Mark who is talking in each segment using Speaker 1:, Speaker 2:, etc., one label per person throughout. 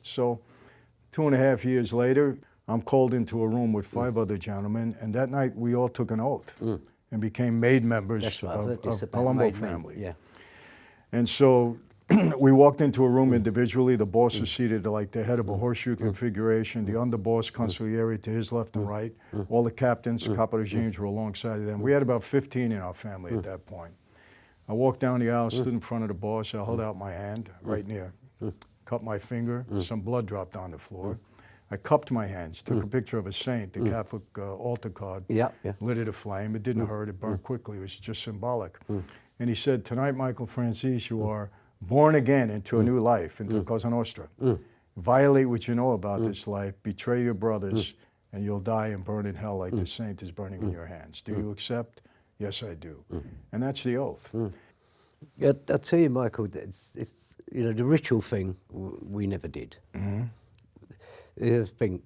Speaker 1: So 2.5 years later, I'm called into a room with 5 other gentlemen, and that night we all took an oath and became made members
Speaker 2: That's right, I've heard this
Speaker 1: of
Speaker 2: about
Speaker 1: Palumbo
Speaker 2: made men,
Speaker 1: family.
Speaker 2: yeah.
Speaker 1: And so we walked into a room individually. The boss was seated like the head of a horseshoe configuration, the underboss, consigliere to his left and right. All the captains, capo regimes were alongside of them. We had about 15 in our family at that point. I walked down the aisle, stood in front of the boss. I held out my hand right near, cut my finger. Some blood dropped on the floor. I cupped my hands, took a picture of a saint, the Catholic altar card,
Speaker 2: Yeah.
Speaker 1: lit it aflame. It didn't hurt, it burned quickly. It was just symbolic. And he said, tonight, Michael Francis, you are born again into a new life, into Cosa Nostra. Violate what you know about this life, betray your brothers, and you'll die and burn in hell like the saint is burning in your hands. Do you accept? Yes, I do. And that's the oath.
Speaker 2: Yeah, I'll tell you, Michael, it's you know, the ritual thing we never did. The thing,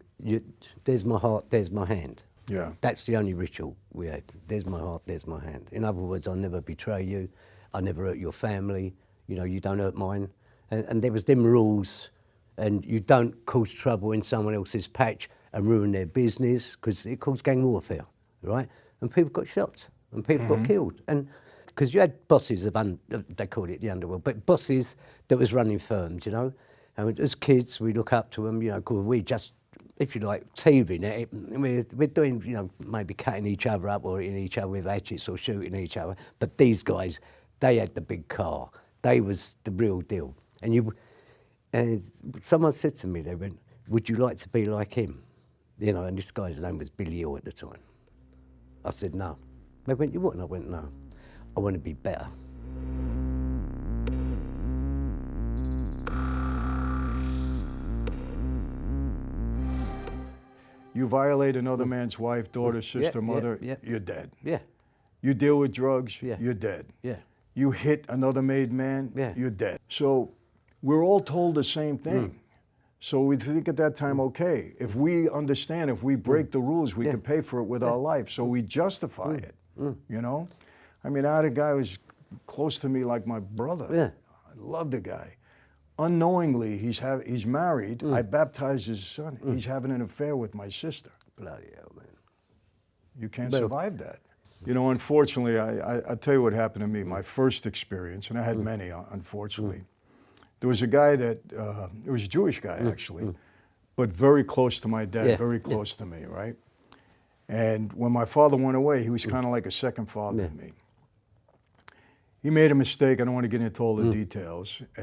Speaker 2: there's my heart, there's my hand.
Speaker 1: Yeah.
Speaker 2: That's the only ritual we had. There's my heart, there's my hand. In other words, I'll never betray you. I never hurt your family. You know, you don't hurt mine. And there was them rules. And you don't cause trouble in someone else's patch and ruin their business, because it caused gang warfare, right? And people got shot and people got killed. And because you had bosses of, they called it the underworld, but bosses that was running firms, you know? And as kids, we look up to them, you know, 'cause we just, if you like, teething it. We're doing, you know, maybe cutting each other up or hitting each other with hatchets or shooting each other. But these guys, they had the big car. They was the real deal. And someone said to me, they went, would you like to be like him? You know, and this guy's name was Billy Hill at the time. I said, no. They went, you wouldn't? I went, no. I want to be better.
Speaker 1: You violate another man's wife, daughter, sister, mother,
Speaker 2: yeah.
Speaker 1: you're dead.
Speaker 2: Yeah,
Speaker 1: You deal with drugs,
Speaker 2: Yeah.
Speaker 1: you're dead.
Speaker 2: yeah.
Speaker 1: You hit another made man,
Speaker 2: Yeah.
Speaker 1: you're dead. So we're all told the same thing. So we think at that time, okay, if we understand, if we break the rules, we can pay for it with our life. So we justify it, you know? I mean, I had a guy who was close to me like my brother.
Speaker 2: Yeah.
Speaker 1: I love the guy. Unknowingly, he's married. I baptized his son. He's having an affair with my sister.
Speaker 2: Bloody hell, man.
Speaker 1: You can't survive that. You know, unfortunately, I'll tell you what happened to me. My first experience, and I had many, unfortunately. There was a guy that, it was a Jewish guy, actually, but very close to my dad, very close to me, right? And when my father went away, he was kind of like a second father to me. He made a mistake. I don't want to get into all the details.